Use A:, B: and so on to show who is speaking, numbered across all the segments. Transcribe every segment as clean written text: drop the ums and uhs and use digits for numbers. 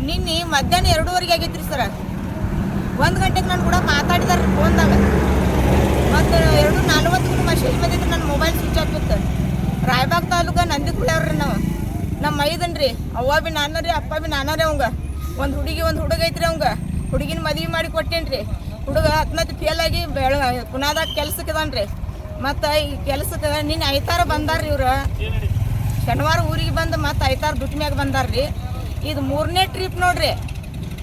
A: ನಿನ್ನೆ ಮಧ್ಯಾಹ್ನ 2:15 ಆಗೈತ್ರಿ ಸರ್. 1 ಗಂಟೆಗೆ ನಾನು ಕೂಡ ಮಾತಾಡಿದಾರೆ ಫೋನ್ದಾಗ. ಮತ್ತು 2:40 ಮೆಸೇಜ್ ಬಂದಿತ್ತು, ನನ್ನ ಮೊಬೈಲ್ ಸ್ವಿಚ್ ಆಫ್ ಇತ್ತು. ರಾಯಬಾಗ್ ತಾಲೂಕ ನಂದಿಕುಳ್ಯಾವ್ರಿ ನಾವು. ನಮ್ಮ ಮೈದನ್ರಿ ಅವ್ವ ಬಿ ನಾನ ರೀ, ಅಪ್ಪ ಬಿ ನಾನ ರೀ. ಅವಂಗ ಒಂದು ಹುಡುಗ ಐತ್ರಿ. ಅವಂಗ ಹುಡುಗಿನ ಮದುವೆ ಮಾಡಿ ಕೊಟ್ಟೇನ್ರಿ. ಹುಡುಗ 10ನೇ ಫೇಲ್ ಆಗಿ ಪುನಾದಾಗ ಕೆಲ್ಸಕ್ಕೆ ಇದಾನ್ರಿ. ಮತ್ತು ಈ ಕೆಲ್ಸಕ್ಕೆ ನಿನ್ನೆ ಐತಾರ ಬಂದಾರ್ರಿ ಇವ್ರು. ಶನಿವಾರ ಊರಿಗೆ ಬಂದು ಮತ್ತು ಐತಾರ ದುಡ್ಡು ಮ್ಯಾಗ ಬಂದಾರ್ರಿ. ಇದು 3ನೇ ಟ್ರಿಪ್ ನೋಡ್ರಿ.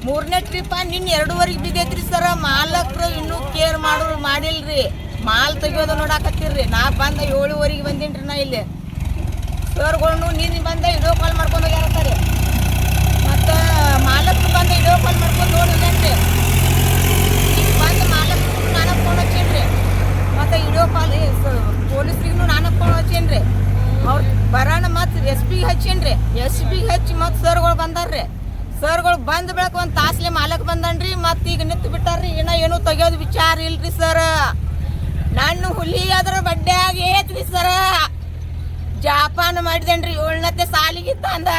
A: 3ನೇ ಟ್ರಿಪ್ ನಿನ್ನೆ 2:15 ಬಿದ್ದೈತ್ರಿ ಸರ. ಮಾಲಕರು ಇನ್ನೂ ಕೇರ್ ಮಾಡಿಲ್ರಿ. ಮಾಲ್ ತೆಗಿಯೋದು ನೋಡಾಕತ್ತಿರ್ರಿ. ನಾ ಬಂದ 7:15 ಬಂದೀನಿ ನಾ ಇಲ್ಲಿ. ಸರ್ಗಳು ನಿನ್ನೆ ಬಂದ ವಿಡಿಯೋ ಕಾಲ್ ಮಾಡ್ಕೊಂಡು ಹೋಗ್ಯಾರತ್ತಾರೆ. ಮತ್ತು ಮಾಲಕರು ಬಂದ ವಿಡಿಯೋ ಕಾಲ್ ಮಾಡ್ಕೊಂಡು ನೋಡಿಲ್ಲೇನ್ರಿ. ಬಂದು ಮಾಲಕರು ನಾನೇ ಫೋನ್ ಹಚ್ಚೇನ್ರಿ. ಮತ್ತು ವಿಡಿಯೋ ಕಾಲ್ ಪೊಲೀಸ್ರಿಗೂ ನಾನೇ ಫೋನ್ ಹಚ್ಚೇನ್ರಿ. ಅವ್ರು ಬರೋಣ ಮತ್ತು SP ಹಚ್ಚೇನ್ರಿ. SP ಹಚ್ಚಿ ಮತ್ತು ಸರ್ಗಳು ಬಂದಾರ್ರಿ. ಸರ್ಗಳು ಬಂದ ಬೆಳಕ 1 ತಾಸ್ಲೆ ಮಾಲಕ್ ಬಂದನ್ರಿ. ಮತ್ತು ಈಗ ನಿಂತು ಬಿಟ್ಟಾರ್ರಿ. ಏನೂ ತೆಗಿಯೋದು ವಿಚಾರ ಇಲ್ರಿ ಸರ್. ನಾನು ಹುಲಿ ಅದ್ರ ಬಡ್ಡೆ ಆಗೈತ್ರಿ ಸರ. ಜಾಪಾನ ಮಾಡಿದೇನ್ರಿ 7ನೇ ಸಾಲಿಗಿತ್ತ ಅಂದ.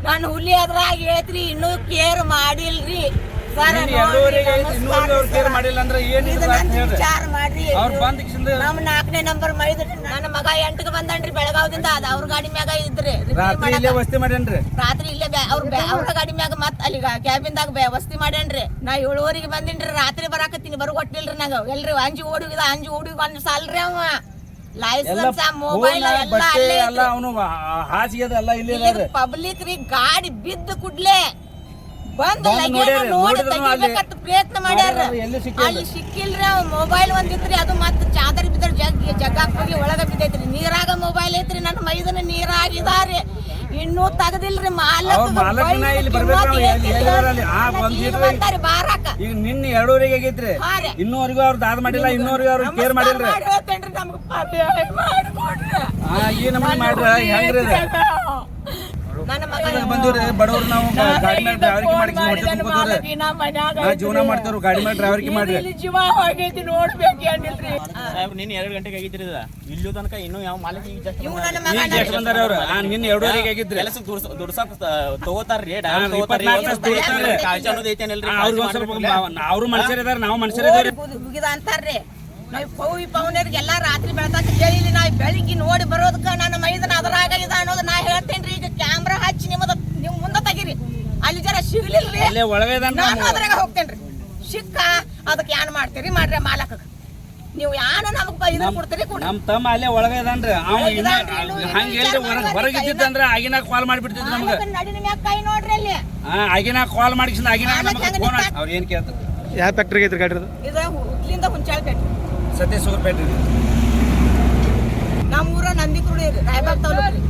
A: ನಾನು ಹುಲಿ ಅದ್ರಾಗ ಐತ್ರಿ, ಇನ್ನೂ ಕೇರ್ ಮಾಡಿಲ್ರಿ ಸರ್. ವಿಚಾರ ಮಾಡ್ರಿ. ನಮ್ಮ 4ನೇ ನಂಬರ್ ಮೈದ್ರಿ. ನನ್ನ ಮಗ 8ಗೆ ಬಂದನ್ರಿ ಬೆಳಗಾವದಿಂದ. ಅದ ಅವ್ರ ಗಾಡಿ ಮ್ಯಾಗ ಇದ್ರಿ. ರಾತ್ರಿ ಇಲ್ಲೇ ಅವ್ರ ಗಾಡಿ ಮ್ಯಾಗ ಮತ್ ಅಲ್ಲಿ ಕ್ಯಾಬಿನ್ದಾಗ ವಸ್ತಿ ಮಾಡ್ಯಾನ್ರಿ. ನಾ 7:15 ಬಂದಿನ್ರಿ. ರಾತ್ರಿ ಬರಾಕತ್ತೀನಿ, ಬರ್ಗೊಟ್ಟಿಲ್ರಿ ನಂಗ. ಎಲ್ರಿ ಅಂಜಿ ಓಡಿ ಒಂದ್ ಸಾಲ್ರಿ. ಅವ ಲೈಸೆನ್ಸ್ ಮೊಬೈಲ್ ಪಬ್ಲಿಕ್ ರೀ. ಗಾಡಿ ಬಿದ್ದ ಕುಡ್ಲೆ ಬಂದು ನೋಡಿ ತೆಗಿಬೇಕಂತ ಪ್ರಯತ್ನ ಮಾಡ್ಯಾರ. ಅಲ್ಲಿ ಸಿಕ್ಕಿಲ್ರಿ. ಅವ್ ಮೊಬೈಲ್ ಒಂದಿತ್ರಿ, ಅದು ಮತ್ತೆ ಚಾದರಿ ಬಿದ್ದ ಜಗ್ಗಾಕ್ ಹೋಗಿ ಒಳಗ ಬಿದ್ದೈತ್ರಿ. ನೀರಾಗ ಮೊಬೈಲ್ ಐತ್ರಿ. ನನ್ನ ಮೈದನ ನೀರಾಗಿದಾರಿ. ಇನ್ನೂ ತಗದಿಲ್ರಿ. ಬಾರಾಕ
B: ಈಗ ನಿನ್ನೆ 2:15 ಆಗೈತ್ರಿ. ಇನ್ನೂವರೆಗೂ ಅವ್ರು ದಾದ ಮಾಡಿಲ್ಲ. ಇನ್ನೂವರೆಗೂ ಅವ್ರು ಕೇರ್ ಮಾಡಿಲ್ರಿ. ಈ ನಮ್ಮನೆ ಮಾಡ್ರ ಹೆಂಗ್ರಿ ಬಂದಿವ್ರಿ. ಬಡವ್ರು ನಾವು ಗಾಡಿ ಮೇಲೆ ಡ್ರೈವರ್ಗೆ ಮಾಡಿ ಜೀವನ ಮಾಡ್ತಾರ. ಗಾಡಿ ಮೇಲೆ ಡ್ರೈವರ್ಗೆ ಮಾಡ್ರಿ.
A: ಜೀವ ಹೋಗೈತಿ ನೋಡ್ಬೇಕೇನಿಲ್ರಿ.
C: ನಿನ್ನೆ 2 ಗಂಟೆಗೆ ಆಗಿದ್ರಿ. ಇಲ್ಲೂ ತನಕ ಇನ್ನೂ ಯಾವ ಮಾಲಕ್
B: ಬಂದಾರ ಅವ್ರು. ನಿನ್ನೆ 2:15 ಆಗಿದ್ರಿ.
C: ದುಡ್ಸಕ್ ತಗೋತಾರ್ರಿ.
B: ಅವ್ರು ಮನುಷ್ಯರ ಇದಾರ, ನಾವು ಮನುಷ್ಯರ ಇದಾರೆ
A: ಅಂತಾರ್ರಿ. ನಾವು ಪೌನರಿಗೆಲ್ಲ ರಾತ್ರಿ ಬೆಳತಕ್ಕ ಕೇಳಿಲಿ. ನಾವು ಬೆಳಿಗ್ಗೆ ನೋಡಿ ಬರೋದಕ್ಕ ನನ್ನ ಮೈದನ ಅದ್ರಾಗ ಇದ ಅನ್ನೋದು ನಾ ಹೇಳ್ತೇನ್ರಿ. ಈಗ ಕ್ಯಾಮ್ರಾ ಹಚ್ಚಿ ನೀವು ಮುಂದೆ ತೆಗೀರಿ. ಅಲ್ಲಿ ಜರ ಸಿಗ್ಲಿಲ್ರಿ. ನಾನು ಅದ್ರಾಗ ಹೋಗ್ತೇನ್ರಿ. ಸಿಕ್ಕ ಅದಕ್ಕೆ ಏನ್ ಮಾಡ್ತೀರಿ ಮಾಡ್ರಿ. ಮಾಲಕ ನೀವು ಯಾನ ನಮಗ್ ಇದನ್ನ ಕೊಡ್ತೀರಿ.
B: ನಮ್ ತಮ್ಮ ಅಲ್ಲೇ ಒಳಗ ಇದಾನ್ರಿ. ಹಂಗ ಹೇಳ್ರಿ ಹೊರಗಿದ್ದಂದ್ರ ಆಗಿನಾಗ ಕಾಲ್ ಮಾಡಿಬಿಡ್ತಿದ್ರಿ ನಮ್ಗ.
A: ನಡಿನ ಮ್ಯಾಗ ಕೈ ನೋಡ್ರಿ ಅಲ್ಲಿ.
B: ಆಗಿನಾಗ ಕಾಲ್ ಮಾಡಿಸಿದ ಆಗಿನಾಗ ಅವ್ರ ಏನ್ ಕೇಳ್ತಾರ.
D: ಯಾವ ಫ್ಯಾಕ್ಟ್ರಿಗೆ ಐತ್ರಿ ಗಾಡಿ?
A: ಇದು ಹುಟ್ಲಿಂದ ಹುಂಚಾಳ ಪೇಟೆ,
B: ಸತ್ಯ ಸೂರ್ಪೇಟೆ.
A: ನಮ್ಮೂರ ನಂದಿಕುಳಿ ರೀ, ರಾಯಬಾಗ್ ತಾಲೂಕು ರೀ.